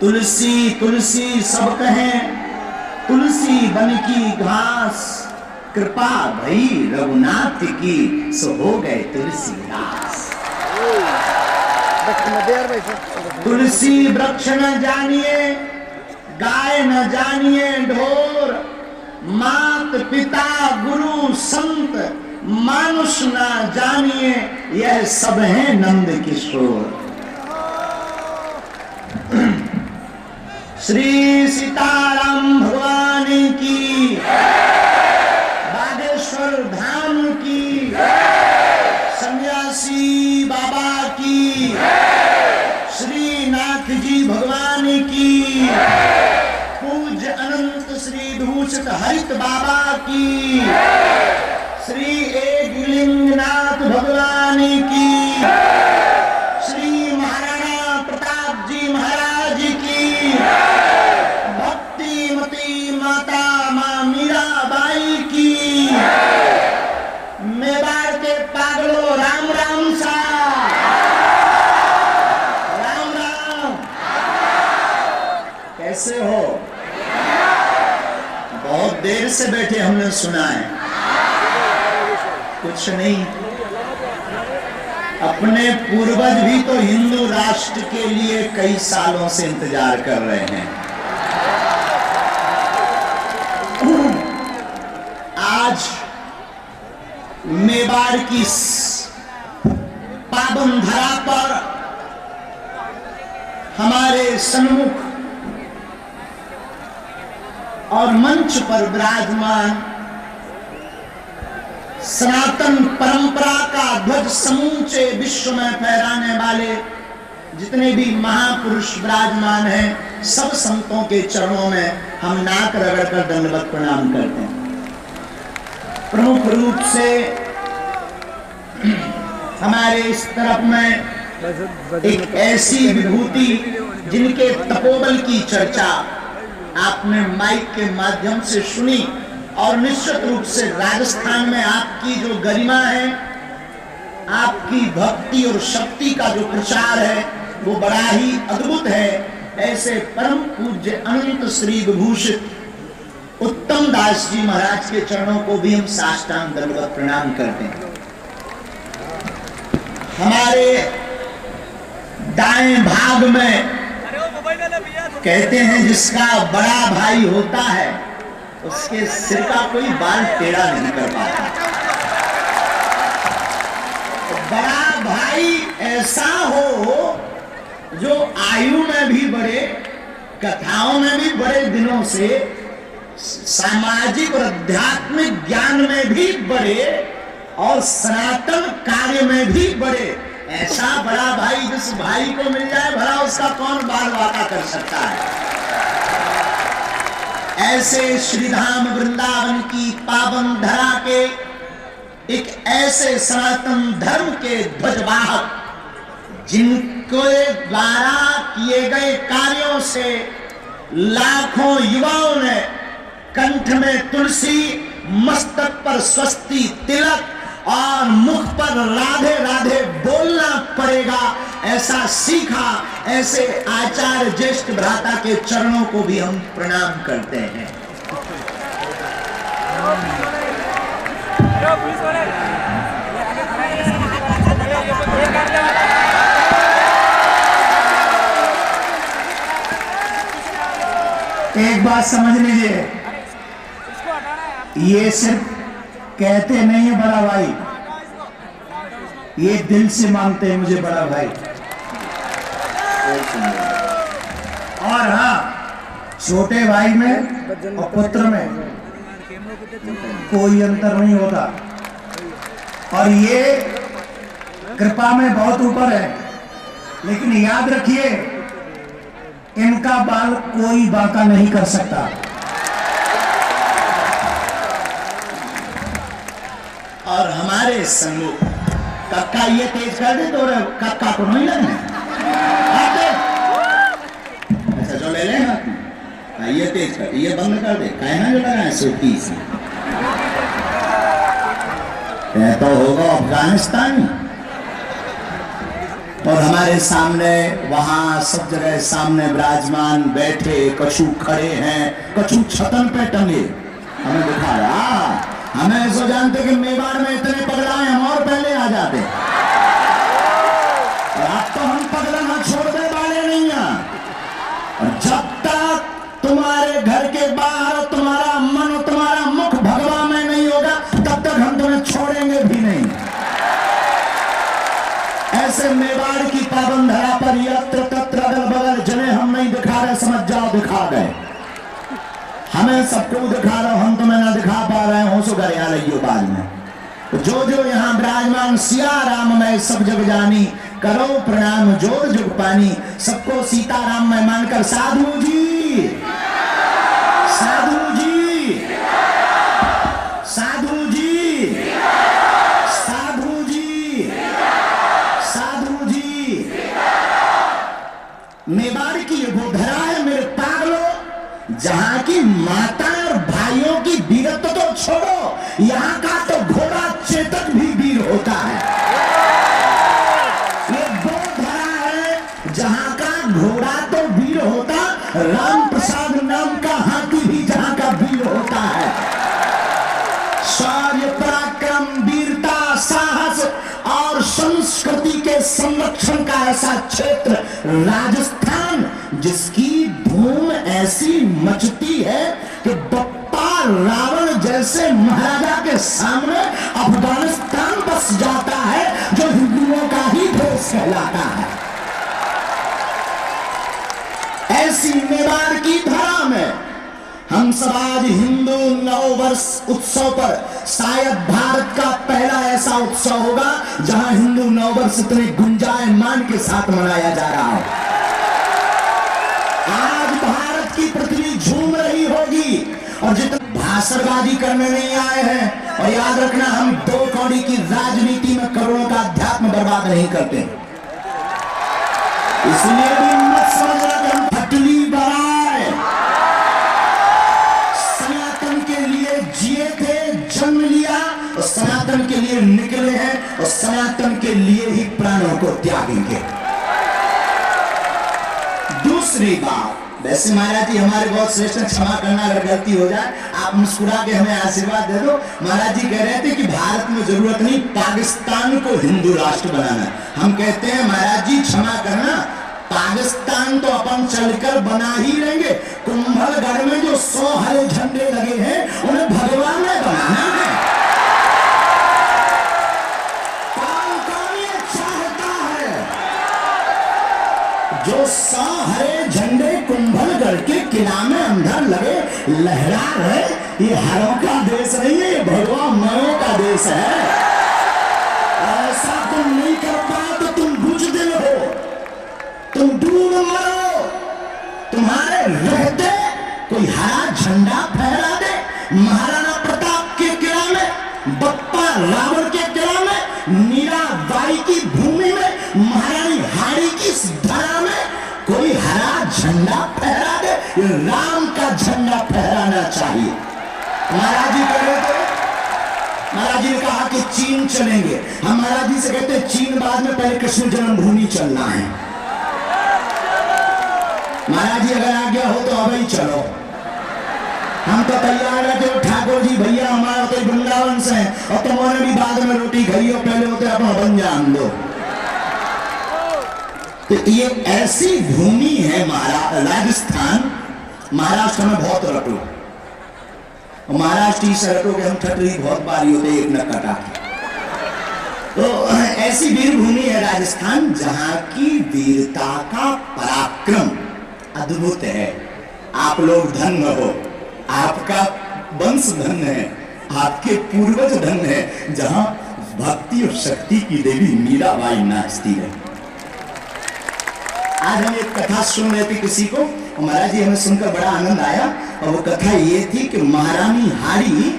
तुलसी तुलसी सब कहें, तुलसी बन की घास, कृपा भई रघुनाथ की, सो हो गए तुलसीदास। तुलसी वृक्ष न जानिए, गाय न जानिए ढोर, मात पिता गुरु संत मानुष न जानिए, यह सब है नंद किशोर। श्री सीताराम भगवान की, बागेश्वर धाम की, सन्यासी बाबा की, श्रीनाथ जी भगवान की, पूज्य अनंत श्री विभूषित हरित बाबा की, श्री एकलिंगनाथ भगवान की, श्री महाराणा प्रताप जी महाराज की, भक्तिमती माता मां मीराबाई की, मेवाड़ के पागलों राम राम सा, राम राम। कैसे हो? बहुत देर से बैठे, हमने सुना है। कुछ नहीं, अपने पूर्वज भी तो हिंदू राष्ट्र के लिए कई सालों से इंतजार कर रहे हैं। आज मेवाड़ की पावन धरा पर हमारे सन्मुख और मंच पर विराजमान सनातन परंपरा का ध्वज समूचे विश्व में फहराने वाले जितने भी महापुरुष विराजमान हैं, सब संतों के चरणों में हम नाक रगड़कर दंडवत प्रणाम करते हैं। प्रमुख रूप से हमारे इस तरफ में एक ऐसी विभूति जिनके तपोबल की चर्चा आपने माइक के माध्यम से सुनी, और निश्चित रूप से राजस्थान में आपकी जो गरिमा है, आपकी भक्ति और शक्ति का जो प्रचार है, वो बड़ा ही अद्भुत है। ऐसे परम पूज्य अनंत श्री विभूषित उत्तम दास जी महाराज के चरणों को भी हम साष्टांग दंडवत प्रणाम करते हैं। हमारे दाएं भाग में कहते हैं जिसका बड़ा भाई होता है उसके सिर का कोई बाल टेढ़ा नहीं कर पाता। बड़ा भाई ऐसा हो जो आयु में भी बड़े, कथाओं में भी बड़े दिनों से, सामाजिक और आध्यात्मिक ज्ञान में भी बड़े और सनातन कार्य में भी बड़े। ऐसा बड़ा भाई जिस भाई को मिल जाए भला उसका कौन बाल वाका कर सकता है। ऐसे श्रीधाम वृंदावन की पावन धरा के एक ऐसे सनातन धर्म के ध्वजवाहक जिनके द्वारा किए गए कार्यों से लाखों युवाओं ने कंठ में तुलसी, मस्तक पर स्वस्ति तिलक और मुख पर राधे राधे बोलना पड़ेगा ऐसा सीखा। ऐसे आचार्य ज्येष्ठ भ्राता के चरणों को भी हम प्रणाम करते हैं। एक बात समझ लीजिए, ये सिर्फ कहते नहीं है बड़ा भाई, ये दिल से मानते हैं मुझे बड़ा भाई। और हाँ, छोटे भाई में और पुत्र में कोई अंतर नहीं होता, और ये कृपा में बहुत ऊपर है। लेकिन याद रखिए, इनका बाल कोई बांका नहीं कर सकता। और हमारे सम्मुख कक्का ये तेज कर दे तो कक्का को नहीं लगने। अच्छा जो ले लेना, ये तेज कर, ये बंद कर दे, कहना जो लगा है सूती से तो होगा अफगानिस्तान। और हमारे सामने वहां सब जगह सामने विराजमान बैठे कछु खड़े हैं, कछु छतन पे टंगे। हमें दिखाया, हमें ऐसा जानते कि मेवाड़ में इतने पगलाए हम और पहले आ जाते। और अब तो हम पगलना छोड़ने वाले नहीं हैं। और जब तक तुम्हारे घर के बाहर तुम्हारा मन तुम्हारा मुख भगवा में नहीं होगा, तब तक हम तुम्हें छोड़ेंगे भी नहीं। ऐसे मेवाड़ की पावन धरा पर यत्र तत्र अगल बगल जिन्हें हम नहीं दिखा रहे, समझ जाओ दिखा गए। हमें सबको दिखा रहे हो, हम तुम्हें ना दिखा पा रहे हो, सो घर आइयो बाद में। जो जो यहाँ विराजमान सिया राम में सब जग जानी, करो प्रणाम जोर जुग पानी। सबको सीताराम में मानकर साधु जी, साधु जी, साधु जी, साधु जी, साधु जी। मेवाड़ की वो धरा है मेरे पागलों, जहां की माता और भाइयों की वीरत्व तो छोड़ो, यहां का तो घोड़ा चेतक भी वीर होता है। ये वो धरा है जहां का घोड़ा तो वीर होता, राम प्रसाद नाम का हाथी भी जहां का वीर होता है। शौर्य पराक्रम वीरता साहस और संस्कृति के संरक्षण का ऐसा क्षेत्र राजस्थान, जिसकी धूम ऐसी मचती है कि बप्पा रावण जैसे महाराजा के सामने अफगानिस्तान बस जाता है, जो हिंदुओं का ही देश कहलाता है। ऐसी मेवाड़ की धरा में हम सब आज हिंदू नववर्ष उत्सव पर, शायद भारत का पहला ऐसा उत्सव होगा जहां हिंदू नववर्ष इतने गुंजायमान के साथ मनाया जा रहा है। आज भारत की पृथ्वी झूम रही होगी, और जितने भाषणबाजी करने नहीं आए हैं। और याद रखना, हम दो कौड़ी की राजनीति में करोड़ों का अध्यात्म बर्बाद नहीं करते, इसलिए भी मत समझना कि हम फटली बनाए। सनातन के लिए जिए थे, जन्म लिया, और सनातन के लिए निकले हैं, और सनातन के लिए ही प्राणों को त्यागेंगे। दूसरी बात, वैसे महाराज जी हमारे बहुत श्रेष्ठ, क्षमा करना अगर गलती हो जाए, आप मुस्कुरा के हमें आशीर्वाद दे दो। महाराज जी कह रहे थे कि भारत में जरूरत नहीं पाकिस्तान को हिंदू राष्ट्र बनाना। हम कहते हैं महाराज जी क्षमा करना, पाकिस्तान तो अपन चलकर बना ही लेंगे, कुंभलगढ़ में जो 100 हरे झंडे लगे हैं उन्हें भगवान ने बनाना है। कौन कौन ये चाहता है जो 100 हरे झंडे कुंभलगढ़ के किला में अंदर लगे लहरा रहे? ये हरों का देश नहीं है, ये भगवान मयों का देश है। ऐसा तुम नहीं कर पाए तो तुम बुज़दिल हो, तुम डूब मरो। तुम्हारे रहते कोई हरा झंडा फहरा दे महाराणा प्रताप के किला में, बप्पा रावण के किला में, मीराबाई की भूमि में, महारानी हाड़ी की धरा में कोई हरा झंडा फहरा दे, ये राम का झंडा फहराना चाहिए। महाराज जी कह रहे थे, महाराज जी ने कहा कि चीन चलेंगे। हम महाराज जी से कहते हैं चीन बाद में, पहले कृष्ण जन्मभूमि चलना है। महाराज जी अगर आज्ञा हो तो अब ही चलो, हम तो तैयार है। तो ठाकुर जी भैया हमारा तो वृंदावन से है, और तुम्हारे भी बाद में रोटी खाई हो, पहले होते अपना बन जान दो। तो ये ऐसी भूमि है राजस्थान। महाराष्ट्र में बहुत रटो, महाराष्ट्र से रटो के हम ठटरी बहुत बारी होते एक न कटा। तो ऐसी वीर भूमि है राजस्थान, जहां की वीरता का पराक्रम अद्भुत है। आप लोग धन्य हो, आपका वंश धन्य है, आपके पूर्वज धन्य है, जहां भक्ति और शक्ति की देवी मीराबाई नाचती है। आज हम एक कथा सुन रहे थे किसी को, महाराज जी हमें सुनकर बड़ा आनंद आया। और वो कथा ये थी कि महारानी हाड़ी,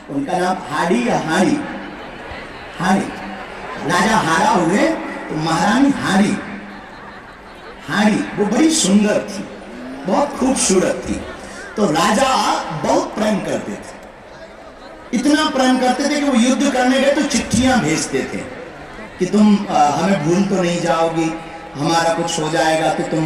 उनका नाम हाड़ी या हाड़ी, हाड़ी, राजा हारा हुए तो महारानी हाड़ी, हाड़ी वो बड़ी सुंदर थी, बहुत खूबसूरत थी। तो राजा बहुत प्रेम करते थे, इतना प्रेम करते थे कि वो युद्ध करने गए तो चिट्ठियां भेजते थे कि तुम हमें भूल तो नहीं जाओगी, हमारा कुछ हो जाएगा तो तुम